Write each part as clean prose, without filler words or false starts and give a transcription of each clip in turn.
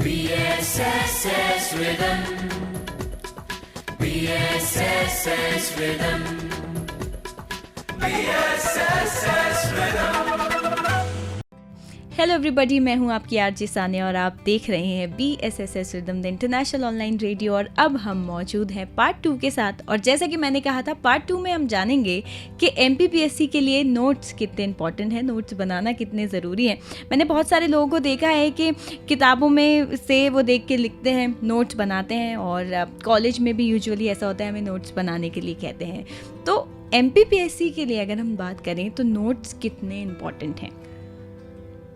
BSSS Rhythm, BSSS Rhythm, BSSS Rhythm. Hello everybody, मैं हूं आपकी आरजे सानिया और आप देख रहे हैं BSSS rhythm the international online radio. और अब हम मौजूद हैं पार्ट 2 के साथ। और जैसा कि मैंने कहा था, पार्ट 2 में हम जानेंगे कि MPPSC के लिए नोट्स कितने इंपॉर्टेंट हैं, नोट्स बनाना कितने ज़रूरी हैं। मैंने बहुत सारे लोगों को देखा है कि किताबों में से वो देख के लिखते हैं, नोट्स बनाते हैं, और कॉलेज में भी यूजुअली ऐसा होता है, हमें नोट्स बनाने के लिए कहते हैं। तो MPPSC के लिए अगर हम बात करें तो नोट्स कितने इम्पॉर्टेंट हैं?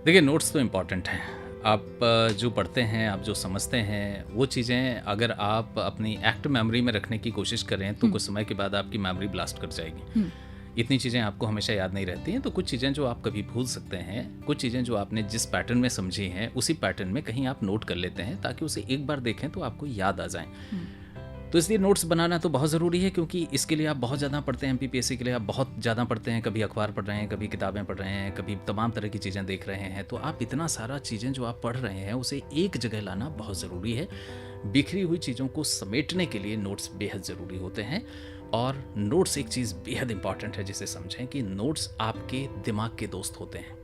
देखिए, नोट्स तो इम्पॉर्टेंट हैं। आप जो पढ़ते हैं, आप जो समझते हैं, वो चीज़ें अगर आप अपनी एक्टिव मेमोरी में रखने की कोशिश करें तो कुछ समय के बाद आपकी मेमोरी ब्लास्ट कर जाएगी। इतनी चीज़ें आपको हमेशा याद नहीं रहती हैं। तो कुछ चीज़ें जो आप कभी भूल सकते हैं, कुछ चीज़ें जो आपने जिस पैटर्न में समझी हैं उसी पैटर्न में कहीं आप नोट कर लेते हैं ताकि उसे एक बार देखें तो आपको याद आ जाए। तो इसलिए नोट्स बनाना तो बहुत ज़रूरी है, क्योंकि इसके लिए आप बहुत ज़्यादा पढ़ते हैं। MPPSC के लिए आप बहुत ज़्यादा पढ़ते हैं, कभी अखबार पढ़ रहे हैं, कभी किताबें पढ़ रहे हैं, कभी तमाम तरह की चीज़ें देख रहे हैं। तो आप इतना सारा चीज़ें जो आप पढ़ रहे हैं उसे एक जगह लाना बहुत ज़रूरी है। बिखरी हुई चीज़ों को समेटने के लिए नोट्स बेहद ज़रूरी होते हैं। और नोट्स एक चीज़ बेहद इंपॉर्टेंट है जिसे समझें कि नोट्स आपके दिमाग के दोस्त होते हैं।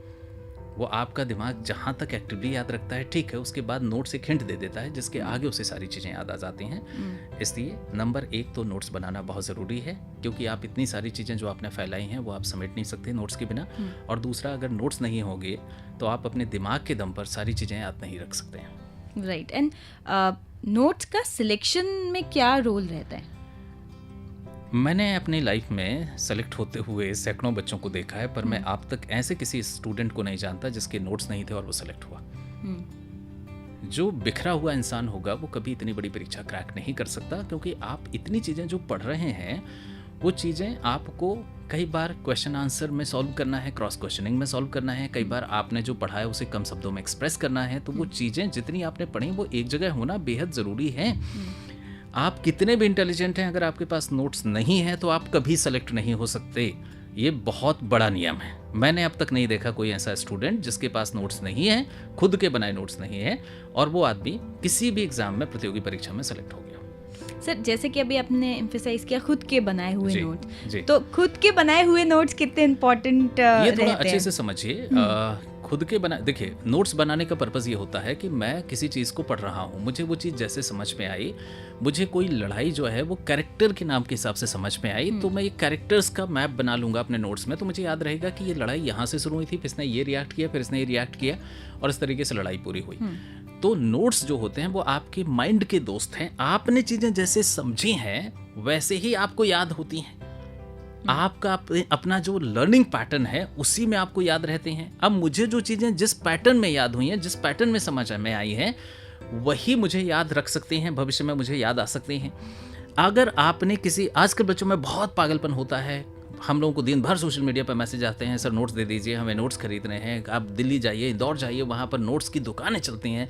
वो आपका दिमाग जहाँ तक एक्टिवली याद रखता है, ठीक है, उसके बाद नोट्स एक हिंट दे देता है जिसके आगे उसे सारी चीज़ें याद आ जाती हैं। इसलिए नंबर 1 तो नोट्स बनाना बहुत ज़रूरी है, क्योंकि आप इतनी सारी चीज़ें जो आपने फैलाई हैं वो आप समेट नहीं सकते नोट्स के बिना। और दूसरा, अगर नोट्स नहीं होंगे तो आप अपने दिमाग के दम पर सारी चीज़ें याद नहीं रख सकते हैं। राइट। एंड नोट्स का सिलेक्शन में क्या रोल रहता है? मैंने अपनी लाइफ में सेलेक्ट होते हुए सैकड़ों बच्चों को देखा है, पर मैं आप तक ऐसे किसी स्टूडेंट को नहीं जानता जिसके नोट्स नहीं थे और वो सेलेक्ट हुआ। जो बिखरा हुआ इंसान होगा वो कभी इतनी बड़ी परीक्षा क्रैक नहीं कर सकता, क्योंकि आप इतनी चीज़ें जो पढ़ रहे हैं वो चीज़ें आपको कई बार क्वेश्चन आंसर में सॉल्व करना है, क्रॉस क्वेश्चनिंग में सॉल्व करना है, कई बार आपने जो पढ़ा है उसे कम शब्दों में एक्सप्रेस करना है। तो वो चीज़ें जितनी आपने पढ़ी वो एक जगह होना बेहद ज़रूरी है। आप कितने भी इंटेलिजेंट हैं, अगर आपके पास नोट्स नहीं है तो आप कभी सेलेक्ट नहीं हो सकते। ये बहुत बड़ा नियम है। मैंने अब तक नहीं देखा कोई ऐसा स्टूडेंट जिसके पास नोट्स नहीं है, खुद के बनाए नोट्स नहीं है, और वो आदमी किसी भी एग्जाम में, प्रतियोगी परीक्षा में सेलेक्ट हो गया। सर, जैसे कि अभी आपने एम्फेसाइज किया खुद के बनाए हुए नोट, जी। तो खुद के बनाए हुए नोट्स कितने इम्पोर्टेंट ये थोड़ा अच्छे से समझिए। खुद के देखिए, नोट्स बनाने का पर्पज़ ये होता है कि मैं किसी चीज़ को पढ़ रहा हूँ, मुझे वो चीज़ जैसे समझ में आई, मुझे कोई लड़ाई जो है वो कैरेक्टर के नाम के हिसाब से समझ में आई, तो मैं ये कैरेक्टर्स का मैप बना लूँगा अपने नोट्स में। तो मुझे याद रहेगा कि ये लड़ाई यहाँ से शुरू हुई थी, फिर इसने ये रिएक्ट किया, फिर इसने ये रिएक्ट किया, और इस तरीके से लड़ाई पूरी हुई। तो नोट्स जो होते हैं वो आपके माइंड के दोस्त हैं। आपने चीज़ें जैसे समझी हैं वैसे ही आपको याद होती हैं। आपका अपना जो लर्निंग पैटर्न है उसी में आपको याद रहते हैं। अब मुझे जो चीज़ें जिस पैटर्न में याद हुई हैं, जिस पैटर्न में समझ में आई हैं, वही मुझे याद रख सकते हैं, भविष्य में मुझे याद आ सकते हैं। अगर आपने किसी, आजकल बच्चों में बहुत पागलपन होता है, हम लोगों को दिन भर सोशल मीडिया पर मैसेज आते हैं, सर नोट्स दे दीजिए, हमें नोट्स खरीदने हैं, आप दिल्ली जाइए, इंदौर जाइए, वहाँ पर नोट्स की दुकानें चलती हैं।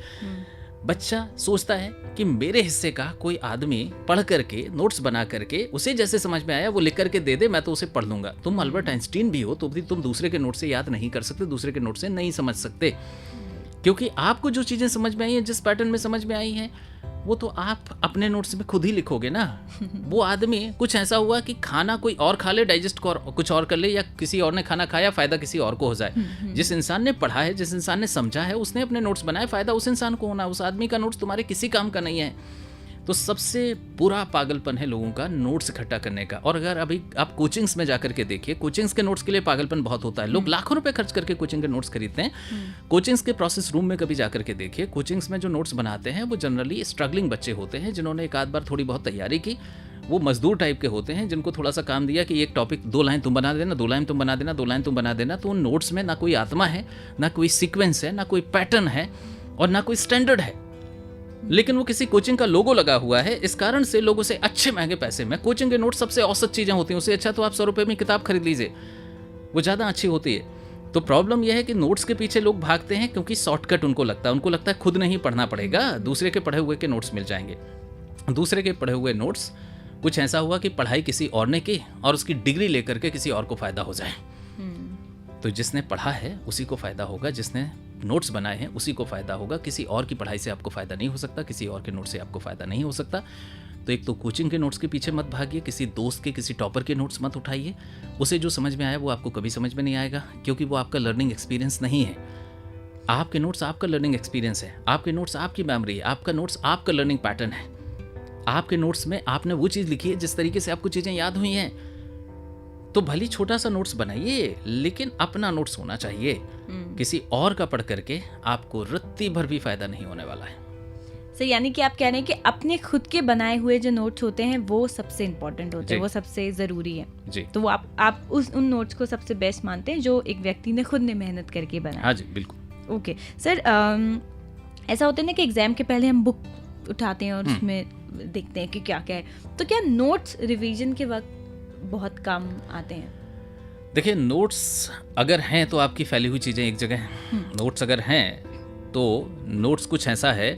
बच्चा सोचता है कि मेरे हिस्से का कोई आदमी पढ़ करके, नोट्स बना करके, उसे जैसे समझ में आया वो लिख करके दे दे, मैं तो उसे पढ़ लूँगा। तुम अल्बर्ट आइंस्टीन भी हो तो भी तुम दूसरे के नोट से याद नहीं कर सकते, दूसरे के नोट से नहीं समझ सकते, क्योंकि आपको जो चीज़ें समझ में आई हैं, जिस पैटर्न में समझ में आई हैं, वो तो आप अपने नोट्स में खुद ही लिखोगे ना। वो आदमी, कुछ ऐसा हुआ कि खाना कोई और खा ले, डाइजेस्ट कुछ और कर ले, या किसी और ने खाना खाया, फ़ायदा किसी और को हो जाए। जिस इंसान ने पढ़ा है, जिस इंसान ने समझा है, उसने अपने नोट्स बनाए, फ़ायदा उस इंसान को होना, उस आदमी का नोट्स तुम्हारे किसी काम का नहीं है। तो सबसे बुरा पागलपन है लोगों का नोट्स इकट्ठा करने का। और अगर अभी आप कोचिंग्स में जाकर के देखिए, कोचिंग्स के नोट्स के लिए पागलपन बहुत होता है। लोग लाखों रुपए खर्च करके कोचिंग के नोट्स खरीदते हैं। कोचिंग्स के प्रोसेस रूम में कभी जाकर के देखिए, कोचिंग्स में जो नोट्स बनाते हैं वो जनरली स्ट्रगलिंग बच्चे होते हैं, जिन्होंने एक आध बार थोड़ी बहुत तैयारी की। वो मजदूर टाइप के होते हैं, जिनको थोड़ा सा काम दिया कि एक टॉपिक 2 लाइन तुम बना देना, 2 लाइन तुम बना देना, 2 लाइन तुम बना देना। तो उन नोट्स में ना कोई आत्मा है, ना कोई सीक्वेंस है, ना कोई पैटर्न है, और ना कोई स्टैंडर्ड है। लेकिन वो किसी कोचिंग का लोगो लगा हुआ है। इस कारण से लोगों से अच्छे महंगे पैसे में कोचिंग के नोट सबसे औसत चीज़ें होती हैं। उससे अच्छा तो आप 100 रुपये में किताब खरीद लीजिए, वो ज़्यादा अच्छी होती है। तो प्रॉब्लम यह है कि नोट्स के पीछे लोग भागते हैं क्योंकि शॉर्टकट उनको लगता है खुद नहीं पढ़ना पड़ेगा, दूसरे के पढ़े हुए के नोट्स मिल जाएंगे। दूसरे के पढ़े हुए नोट्स, कुछ ऐसा हुआ कि पढ़ाई किसी और ने की और उसकी डिग्री लेकर के किसी और को फ़ायदा हो जाए। तो जिसने पढ़ा है उसी को फ़ायदा होगा, जिसने नोट्स बनाए हैं उसी को फ़ायदा होगा, किसी और की पढ़ाई से आपको फ़ायदा नहीं हो सकता, किसी और के नोट से आपको फ़ायदा नहीं हो सकता। तो एक तो कोचिंग के नोट्स के पीछे मत भागिए, किसी दोस्त के, किसी टॉपर के नोट्स मत उठाइए। उसे जो समझ में आया वो आपको कभी समझ में नहीं आएगा, क्योंकि वो आपका लर्निंग एक्सपीरियंस नहीं है। आपके नोट्स आपका लर्निंग एक्सपीरियंस है, आपके नोट्स आपकी मेमोरी है, आपका नोट्स आपका लर्निंग पैटर्न है। आपके नोट्स में आपने वो चीज़ लिखी है जिस तरीके से आपको चीज़ें याद हुई हैं। तो भली छोटा सा नोट्स बनाइए, लेकिन अपना नोट्स होना चाहिए। किसी और का पढ़ करके आपको रत्ती भर भी फायदा नहीं होने वाला है। सर, यानी कि आप कह रहे हैं कि अपने खुद के बनाए हुए जो नोट्स होते हैं वो सबसे इम्पोर्टेंट होते हैं, वो सबसे ज़रूरी है जी। तो वो आप उन नोट्स को सबसे बेस्ट मानते हैं जो एक व्यक्ति ने खुद ने मेहनत करके बनाया। हाँ जी, बिल्कुल। ओके सर, ऐसा होता है ना कि एग्ज़ाम के पहले हम बुक उठाते हैं और उसमें देखते हैं कि क्या क्या है, तो क्या नोट्स रिवीजन के वक्त बहुत काम आते हैं? देखिए, नोट्स अगर हैं तो आपकी फैली हुई चीज़ें एक जगह हैं। नोट्स अगर हैं तो नोट्स कुछ ऐसा है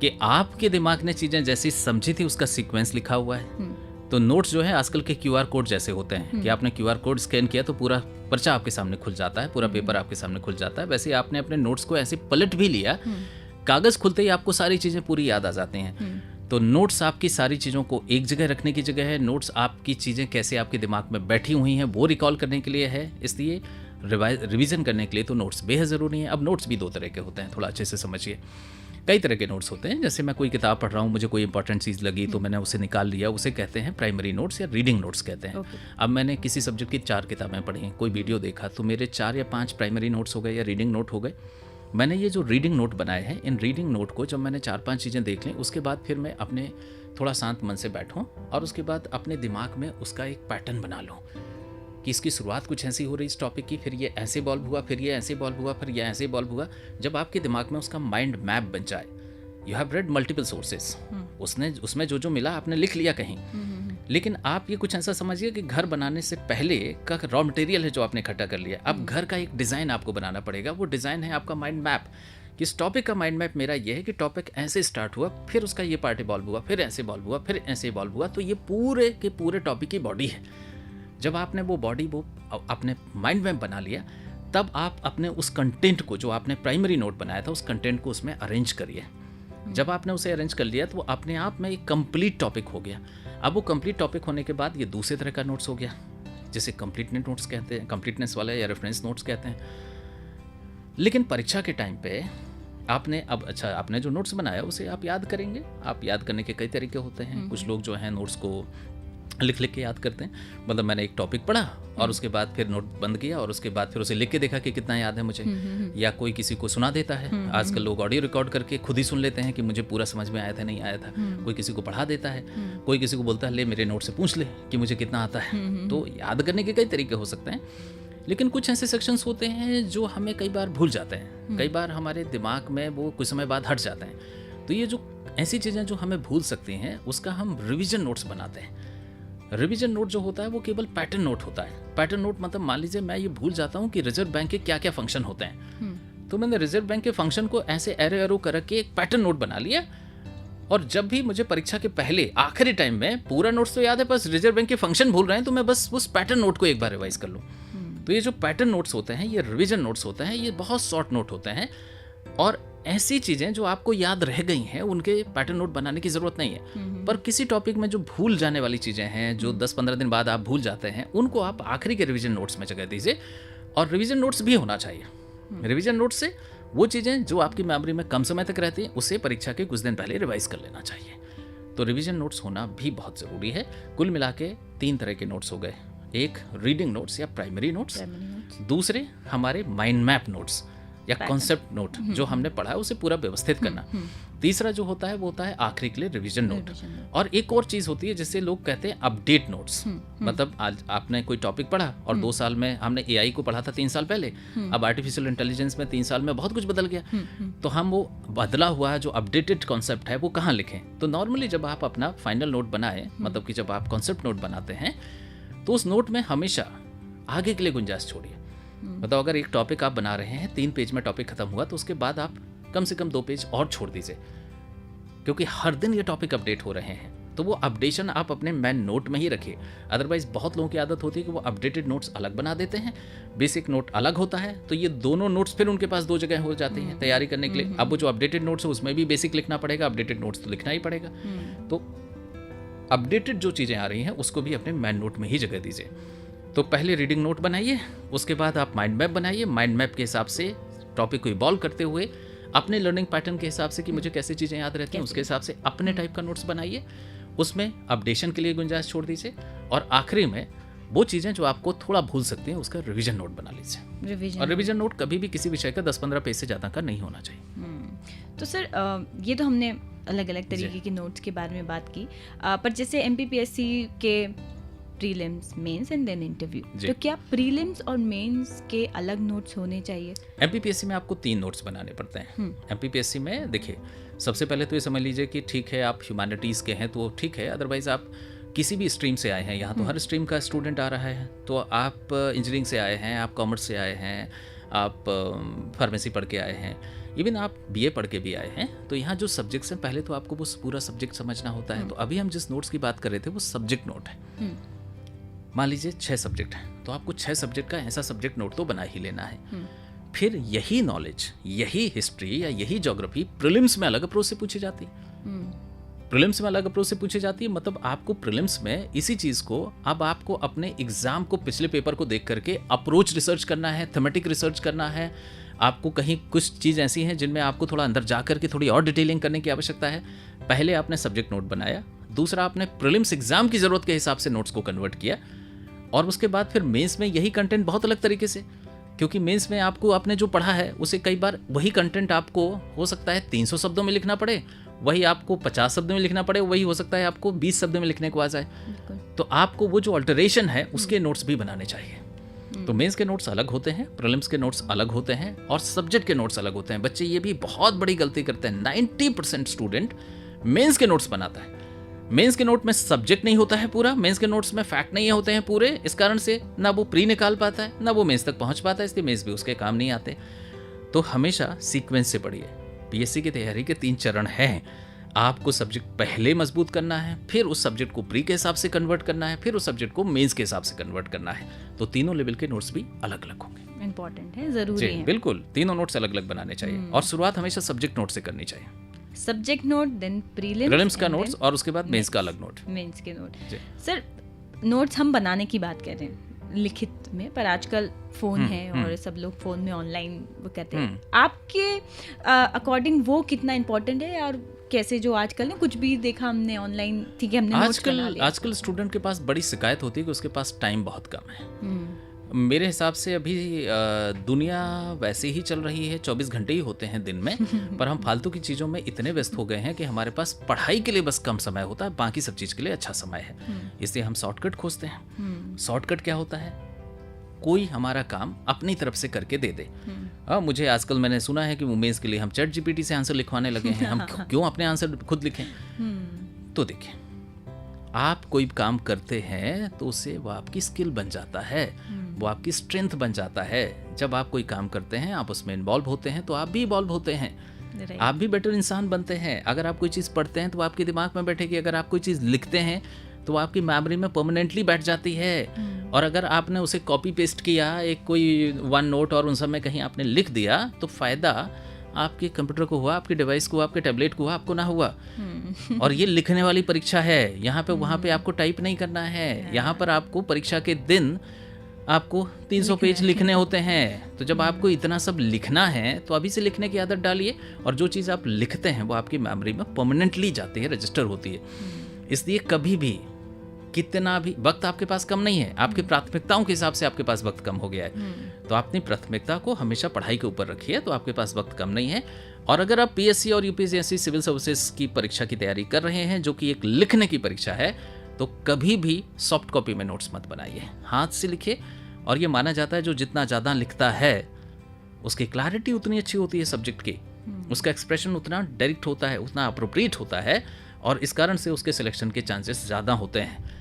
कि आपके दिमाग ने चीज़ें जैसी समझी थी उसका सीक्वेंस लिखा हुआ है। तो नोट्स जो है आजकल के QR कोड जैसे होते हैं कि आपने QR कोड स्कैन किया तो पूरा पर्चा आपके सामने खुल जाता है, पूरा पेपर आपके सामने खुल जाता है। वैसे आपने अपने नोट्स को ऐसे पलट भी लिया, कागज़ खुलते ही आपको सारी चीज़ें पूरी याद आ जाती हैं। तो नोट्स आपकी सारी चीज़ों को एक जगह रखने की जगह है। नोट्स आपकी चीज़ें कैसे आपके दिमाग में बैठी हुई हैं वो रिकॉल करने के लिए है, इसलिए रिवीजन करने के लिए तो नोट्स बेहद ज़रूरी हैं। अब नोट्स भी दो तरह के होते हैं, थोड़ा अच्छे से समझिए। कई तरह के नोट्स होते हैं, जैसे मैं कोई किताब पढ़ रहा हूँ, मुझे कोई इंपॉर्टेंट चीज़ लगी तो मैंने उसे निकाल लिया, उसे कहते हैं प्राइमरी नोट्स या रीडिंग नोट्स कहते हैं। अब मैंने किसी सब्जेक्ट की 4 किताबें पढ़ी, कोई वीडियो देखा, तो मेरे 4 या 5 प्राइमरी नोट्स हो गए या रीडिंग नोट हो गए। मैंने ये जो रीडिंग नोट बनाए हैं, इन रीडिंग नोट को जब मैंने 4-5 चीज़ें देख लें, उसके बाद फिर मैं अपने थोड़ा शांत मन से बैठूं और उसके बाद अपने दिमाग में उसका एक पैटर्न बना लूं कि इसकी शुरुआत कुछ ऐसी हो रही इस टॉपिक की, फिर ये ऐसे बॉल्व हुआ, फिर ये ऐसे बॉल्व हुआ, फिर ये ऐसे बॉल्व हुआ। जब आपके दिमाग में उसका माइंड मैप बन जाए, you have read multiple sources, उसमें जो मिला आपने लिख लिया कहीं, लेकिन आप ये कुछ ऐसा समझिए कि घर बनाने से पहले का रॉ मटेरियल है जो आपने इकट्ठा कर लिया। अब घर का एक डिज़ाइन आपको बनाना पड़ेगा, वो डिज़ाइन है आपका माइंड मैप। इस टॉपिक का माइंड मैप मेरा ये है कि टॉपिक ऐसे स्टार्ट हुआ, फिर उसका ये पार्ट इवॉल्व हुआ, फिर ऐसे इवॉल्व हुआ, फिर ऐसे इवॉल्व हुआ। तो ये पूरे के पूरे टॉपिक की बॉडी है। जब आपने वो बॉडी वो अपने माइंड मैप बना लिया, तब आप अपने उस कंटेंट को जो आपने प्राइमरी नोट बनाया था, उस कंटेंट को उसमें अरेंज करिए। जब आपने उसे अरेंज कर लिया तो वो अपने आप में एक कंप्लीट टॉपिक हो गया। अब वो कंप्लीट टॉपिक होने के बाद ये दूसरे तरह का नोट्स हो गया, जिसे कंप्लीटनेस नोट्स कहते हैं, कंप्लीटनेस वाला या रेफरेंस नोट्स कहते हैं। लेकिन परीक्षा के टाइम पे आपने जो नोट्स बनाया उसे आप याद करेंगे। आप याद करने के कई तरीके होते हैं। कुछ लोग जो हैं नोट्स को लिख के याद करते हैं। मतलब मैंने एक टॉपिक पढ़ा और उसके बाद फिर नोट बंद किया और उसके बाद फिर उसे लिख के देखा कि कितना याद है मुझे। या कोई किसी को सुना देता है। आजकल लोग ऑडियो रिकॉर्ड करके खुद ही सुन लेते हैं कि मुझे पूरा समझ में आया था नहीं आया था। कोई किसी को पढ़ा देता है, कोई किसी को बोलता है ले मेरे नोट से पूछ ले कि मुझे कितना आता है। तो याद करने के कई तरीके हो सकते हैं, लेकिन कुछ ऐसे सेक्शंस होते हैं जो हमें कई बार भूल जाते हैं। कई बार हमारे दिमाग में वो कुछ समय बाद हट जाते हैं। तो ये जो ऐसी चीज़ें जो हमें भूल सकती हैं, उसका हम रिवीजन नोट्स बनाते हैं। रिवीजन नोट जो होता है वो केवल पैटर्न नोट होता है। पैटर्न नोट मतलब मान लीजिए मैं ये भूल जाता हूँ कि रिजर्व बैंक के क्या क्या फंक्शन होते हैं, तो मैंने रिजर्व बैंक के फंक्शन को ऐसे एरो करके एक पैटर्न नोट बना लिया। और जब भी मुझे परीक्षा के पहले आखिरी टाइम में पूरा नोट्स तो याद है, बस रिजर्व बैंक के फंक्शन भूल रहे हैं, तो मैं बस उस पैटर्न नोट को एक बार रिवाइज कर लूँ। तो ये जो पैटर्न नोट्स होते हैं, ये रिवीजन नोट्स होते हैं, ये बहुत शॉर्ट नोट होते हैं। और ऐसी चीज़ें जो आपको याद रह गई हैं, उनके पैटर्न नोट बनाने की ज़रूरत नहीं है। पर किसी टॉपिक में जो भूल जाने वाली चीज़ें हैं, जो 10-15 दिन बाद आप भूल जाते हैं, उनको आप आखिरी के रिवीजन नोट्स में जगह दीजिए। और रिवीजन नोट्स भी होना चाहिए। रिवीजन नोट्स से वो चीज़ें जो आपकी मेमोरी में कम समय तक रहती हैं, उसे परीक्षा के कुछ दिन पहले रिवाइज कर लेना चाहिए। तो रिवीजन नोट्स होना भी बहुत ज़रूरी है। कुल मिला के 3 तरह के नोट्स हो गए। एक रीडिंग नोट्स या प्राइमरी नोट्स, दूसरे हमारे माइंड मैप नोट्स या कॉन्सेप्ट नोट, जो हमने पढ़ा है उसे पूरा व्यवस्थित करना। तीसरा जो होता है वो होता है आखिरी के लिए रिवीजन नोट। और एक और चीज़ होती है जिसे लोग कहते हैं अपडेट नोट्स। मतलब आज आपने कोई टॉपिक पढ़ा और 2 साल में हमने AI को पढ़ा था 3 साल पहले, अब आर्टिफिशियल इंटेलिजेंस में 3 साल में बहुत कुछ बदल गया। तो हम वो बदला हुआ जो अपडेटेड कॉन्सेप्ट है वो कहाँ लिखें? तो नॉर्मली जब आप अपना फाइनल नोट बनाएं, मतलब कि जब आप कॉन्सेप्ट नोट बनाते हैं, तो उस नोट में हमेशा आगे के लिए गुंजाइश छोड़िए। मतलब अगर एक टॉपिक आप बना रहे हैं, 3 पेज में टॉपिक खत्म हुआ, तो उसके बाद आप कम से कम 2 पेज और छोड़ दीजिए, क्योंकि हर दिन ये टॉपिक अपडेट हो रहे हैं। तो वो अपडेशन आप अपने मैन नोट में ही रखिए। अदरवाइज बहुत लोगों की आदत होती है कि वो अपडेटेड नोट्स अलग बना देते हैं, बेसिक नोट अलग होता है, तो ये दोनों नोट्स फिर उनके पास दो जगह हो जाते हैं तैयारी करने के लिए। अब वो जो अपडेटेड नोट्स है उसमें भी बेसिक लिखना पड़ेगा, अपडेटेड नोट्स तो लिखना ही पड़ेगा। तो अपडेटेड जो चीज़ें आ रही हैं उसको भी अपने मैन नोट में ही जगह दीजिए। तो पहले रीडिंग नोट बनाइए, उसके बाद आप माइंड मैप बनाइए। माइंड मैप के हिसाब से टॉपिक को इवॉल्व करते हुए अपने लर्निंग पैटर्न के हिसाब से कि मुझे कैसे चीज़ें याद रहती हैं उसके हिसाब से अपने टाइप का नोट्स बनाइए, उसमें अपडेशन के लिए गुंजाइश छोड़ दीजिए, और आखिरी में वो चीज़ें जो आपको थोड़ा भूल सकती हैं उसका रिवीजन नोट बना लीजिए। और रिवीजन नोट कभी भी किसी विषय का 10-15 पेज से ज़्यादा का नहीं होना चाहिए। तो सर ये तो हमने अलग अलग तरीके के नोट्स के बारे में बात की, पर जैसे MPPSC के prelims, mains and then interview, तो क्या प्रीलिम्स और मेंस के अलग नोट्स होने चाहिए? MPPSC में आपको 3 नोट्स बनाने पड़ते हैं। MPPSC में देखिए, सबसे पहले तो ये समझ लीजिए कि ठीक है आप ह्यूमैनिटीज़ के हैं तो ठीक है, अदरवाइज आप किसी भी स्ट्रीम से आए हैं, यहाँ तो हर स्ट्रीम का स्टूडेंट आ रहा है, तो आप इंजीनियरिंग से आए हैं, आप कॉमर्स से आए हैं, आप फार्मेसी पढ़ के आए हैं, इवन आप BA पढ़ के भी आए हैं, तो यहाँ जो सब्जेक्ट्स हैं पहले तो आपको वो पूरा सब्जेक्ट समझना होता है। तो अभी हम जिस नोट्स की बात कर रहे थे वो सब्जेक्ट नोट है। मान लीजिए 6 सब्जेक्ट हैं, तो आपको 6 सब्जेक्ट का ऐसा सब्जेक्ट नोट तो बना ही लेना है। फिर यही नॉलेज, यही हिस्ट्री या यही ज्योग्राफी प्रीलिम्स में अलग अप्रोच से पूछी जाती है। प्रीलिम्स में अलग अप्रोच से पूछी जाती है, मतलब आपको प्रीलिम्स में इसी चीज़ को अब आपको अपने एग्जाम को पिछले पेपर को देख करके अप्रोच रिसर्च करना है, थीमेटिक रिसर्च करना है। आपको कहीं कुछ चीज़ ऐसी हैं जिनमें आपको थोड़ा अंदर जा करके थोड़ी और डिटेलिंग करने की आवश्यकता है। पहले आपने सब्जेक्ट नोट बनाया, दूसरा आपने प्रीलिम्स एग्जाम की ज़रूरत के हिसाब से नोट्स को कन्वर्ट किया, और उसके बाद फिर मेंस में यही कंटेंट बहुत अलग तरीके से, क्योंकि मेंस में आपको आपने जो पढ़ा है उसे कई बार वही कंटेंट आपको हो सकता है 300 शब्दों में लिखना पड़े, वही आपको 50 शब्दों में लिखना पड़े, वही हो सकता है आपको 20 शब्दों में लिखने को आ जाए। तो आपको वो जो अल्टरेशन है उसके नोट्स भी बनाने चाहिए। तो मेंस के नोट्स अलग होते हैं, प्रीलिम्स के नोट्स अलग होते हैं, और सब्जेक्ट के नोट्स अलग होते हैं। बच्चे ये भी बहुत बड़ी गलती करते हैं, 90% स्टूडेंट मेंस के नोट्स बनाता है। मेंस के नोट में सब्जेक्ट नहीं होता है पूरा, मेंस के नोट्स में फैक्ट नहीं होते हैं पूरे, इस कारण से ना वो प्री निकाल पाता है, ना वो मेंस तक पहुंच पाता है, इसलिए मेंस भी उसके काम नहीं आते। तो हमेशा सीक्वेंस से पढ़िए। PSC की तैयारी के 3 चरण हैं। आपको सब्जेक्ट पहले मजबूत करना है, फिर उस सब्जेक्ट को प्री के हिसाब से कन्वर्ट करना है, फिर उस सब्जेक्ट को मेंस के हिसाब से कन्वर्ट करना है। तो तीनों लेवल के नोट्स भी अलग अलग होंगे। इंपॉर्टेंट है, जरूरी है। बिल्कुल, तीनों नोट्स अलग अलग बनाने चाहिए, और शुरुआत हमेशा सब्जेक्ट नोट से करनी चाहिए। सब्जेक्ट नोट, देन प्रीलिम्स का नोट्स, और उसके बाद मेंस का अलग नोट। मेंस के नोट। सर नोट्स हम बनाने की बात कर रहे हैं लिखित में, पर आजकल फोन है और सब लोग फोन में ऑनलाइन वो कहते हैं, आपके अकॉर्डिंग वो कितना इम्पोर्टेंट है? और कैसे जो आजकल ना कुछ भी देखा हमने ऑनलाइन, ठीक है हमने नोट्स बना लिया। आजकल स्टूडेंट के पास बड़ी शिकायत होती है कि उसके पास टाइम बहुत कम है। मेरे हिसाब से अभी दुनिया वैसे ही चल रही है, 24 घंटे ही होते हैं दिन में, पर हम फालतू की चीज़ों में इतने व्यस्त हो गए हैं कि हमारे पास पढ़ाई के लिए बस कम समय होता है, बाकी सब चीज़ के लिए अच्छा समय है। इसलिए हम शॉर्टकट खोजते हैं। शॉर्टकट क्या होता है? कोई हमारा काम अपनी तरफ से करके दे दे। मुझे आजकल मैंने सुना है कि मेंस के लिए हम ChatGPT से आंसर लिखवाने लगे हैं। हम क्यों अपने आंसर खुद लिखें? तो देखिए, आप कोई काम करते हैं तो उससे वो आपकी स्किल बन जाता है, वो आपकी स्ट्रेंथ बन जाता है। जब आप कोई काम करते हैं, आप उसमें इन्वॉल्व होते हैं, तो आप भी इन्वॉल्व होते हैं, आप भी बेटर इंसान बनते हैं। अगर आप कोई चीज़ पढ़ते हैं तो आपके दिमाग में बैठेगी, अगर आप कोई चीज़ लिखते हैं तो आपकी मेमोरी में परमानेंटली बैठ जाती है। और अगर आपने उसे कॉपी पेस्ट किया, एक कोई वन नोट और उन सब में कहीं आपने लिख दिया, तो फ़ायदा आपके कंप्यूटर को हुआ, आपके डिवाइस को, आपके टैबलेट को हुआ, आपको ना हुआ। और ये लिखने वाली परीक्षा है, यहाँ पे वहाँ पे आपको टाइप नहीं करना है। यहाँ पर आपको परीक्षा के दिन आपको 300 पेज लिखने होते हैं। तो जब आपको इतना सब लिखना है तो अभी से लिखने की आदत डालिए, और जो चीज़ आप लिखते हैं वो आपकी मेमोरी में परमानेंटली जाती है, रजिस्टर होती है। इसलिए कभी भी कितना भी वक्त आपके पास कम नहीं है, आपकी प्राथमिकताओं के हिसाब से आपके पास वक्त कम हो गया है। तो अपनी प्राथमिकता को हमेशा पढ़ाई के ऊपर रखिए, तो आपके पास वक्त कम नहीं है। और अगर आप PSC और UPSC जैसी सिविल सर्विसेज की परीक्षा की तैयारी कर रहे हैं, जो कि एक लिखने की परीक्षा है, तो कभी भी सॉफ्ट कॉपी में नोट्स मत बनाइए, हाथ से लिखिए। और ये माना जाता है जो जितना ज़्यादा लिखता है उसकी क्लैरिटी उतनी अच्छी होती है सब्जेक्ट की, उसका एक्सप्रेशन उतना डायरेक्ट होता है, उतना अप्रोप्रिएट होता है, और इस कारण से उसके सिलेक्शन के चांसेस ज़्यादा होते हैं।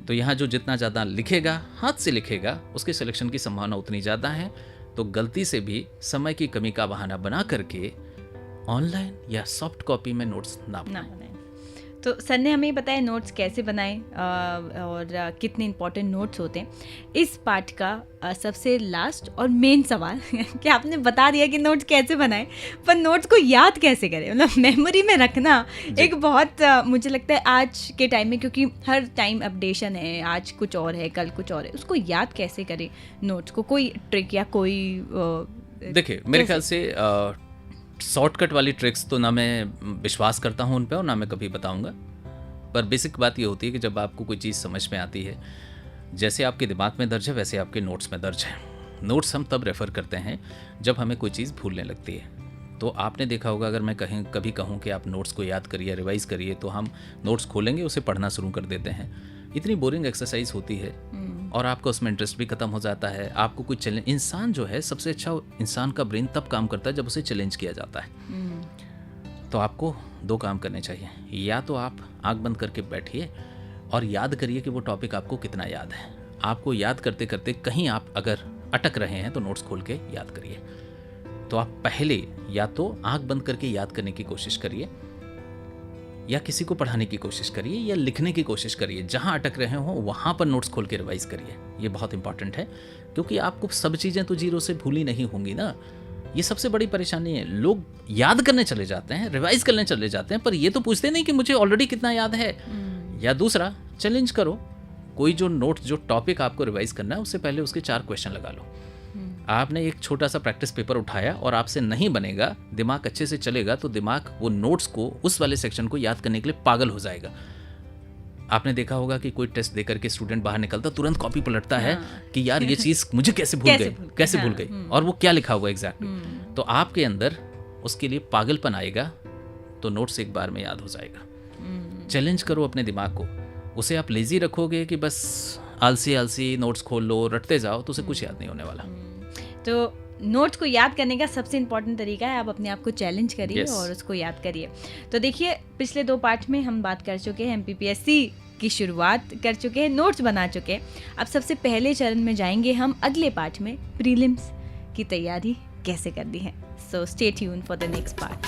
तो यहाँ जो जितना ज़्यादा लिखेगा, हाथ से लिखेगा, उसके सिलेक्शन की संभावना उतनी ज़्यादा है। तो गलती से भी समय की कमी का बहाना बना करके ऑनलाइन या सॉफ्ट कॉपी में नोट्स ना बनाएं। तो सर ने हमें बताया नोट्स कैसे बनाएं और कितने इंपॉर्टेंट नोट्स होते हैं। इस पार्ट का सबसे लास्ट और मेन सवाल कि आपने बता दिया कि नोट्स कैसे बनाएं, पर नोट्स को याद कैसे करें, मतलब मेमोरी में रखना एक बहुत मुझे लगता है आज के टाइम में, क्योंकि हर टाइम अपडेशन है, आज कुछ और है कल कुछ और है, उसको याद कैसे करें नोट्स को, कोई ट्रिक या कोई देखिए मेरे ख्याल से शॉर्टकट वाली ट्रिक्स तो ना मैं विश्वास करता हूँ उन पे और ना मैं कभी बताऊंगा। पर बेसिक बात ये होती है कि जब आपको कोई चीज़ समझ में आती है, जैसे आपके दिमाग में दर्ज है वैसे आपके नोट्स में दर्ज है। नोट्स हम तब रेफ़र करते हैं जब हमें कोई चीज़ भूलने लगती है। तो आपने देखा होगा, अगर मैं कभी कहूँ कि आप नोट्स को याद करिए, रिवाइज़ करिए, तो हम नोट्स खोलेंगे, उसे पढ़ना शुरू कर देते हैं। इतनी बोरिंग एक्सरसाइज होती है और आपका उसमें इंटरेस्ट भी खत्म हो जाता है। आपको कोई चैलेंज, इंसान जो है सबसे अच्छा इंसान का ब्रेन तब काम करता है जब उसे चैलेंज किया जाता है। तो आपको 2 काम करने चाहिए, या तो आप आंख बंद करके बैठिए और याद करिए कि वो टॉपिक आपको कितना याद है। आपको याद करते करते कहीं आप अगर अटक रहे हैं तो नोट्स खोल के याद करिए। तो आप पहले या तो आंख बंद करके याद करने की कोशिश करिए, या किसी को पढ़ाने की कोशिश करिए, या लिखने की कोशिश करिए। जहाँ अटक रहे हो वहाँ पर नोट्स खोल के रिवाइज करिए। ये बहुत इंपॉर्टेंट है, क्योंकि आपको सब चीज़ें तो जीरो से भूली नहीं होंगी ना। ये सबसे बड़ी परेशानी है। लोग याद करने चले जाते हैं, रिवाइज करने चले जाते हैं, पर ये तो पूछते नहीं कि मुझे ऑलरेडी कितना याद है। या दूसरा, चैलेंज करो, कोई जो नोट्स, जो टॉपिक आपको रिवाइज करना है, उससे पहले उसके 4 क्वेश्चन लगा लो। आपने एक छोटा सा प्रैक्टिस पेपर उठाया और आपसे नहीं बनेगा, दिमाग अच्छे से चलेगा तो दिमाग वो नोट्स को, उस वाले सेक्शन को याद करने के लिए पागल हो जाएगा। आपने देखा होगा कि कोई टेस्ट देकर के स्टूडेंट बाहर निकलता तुरंत कॉपी पलटता है कि यार ये चीज़ मुझे कैसे भूल गई और वो क्या लिखा हुआ एग्जैक्टली। तो आपके अंदर उसके लिए पागलपन आएगा तो नोट्स एक बार में याद हो जाएगा। चैलेंज करो अपने दिमाग को। उसे आप लेजी रखोगे कि बस आलसी आलसी नोट्स खोल लो, रटते जाओ, तो उसे कुछ याद नहीं होने वाला। तो नोट्स को याद करने का सबसे इम्पॉर्टेंट तरीका है आप अपने आप को चैलेंज करिए और उसको याद करिए। तो देखिए, पिछले 2 पार्ट में हम बात कर चुके हैं, MPPSC की शुरुआत कर चुके हैं, नोट्स बना चुके हैं। अब सबसे पहले चरण में जाएंगे हम अगले पार्ट में, प्रीलिम्स की तैयारी कैसे करनी है। So stay tune for the next part.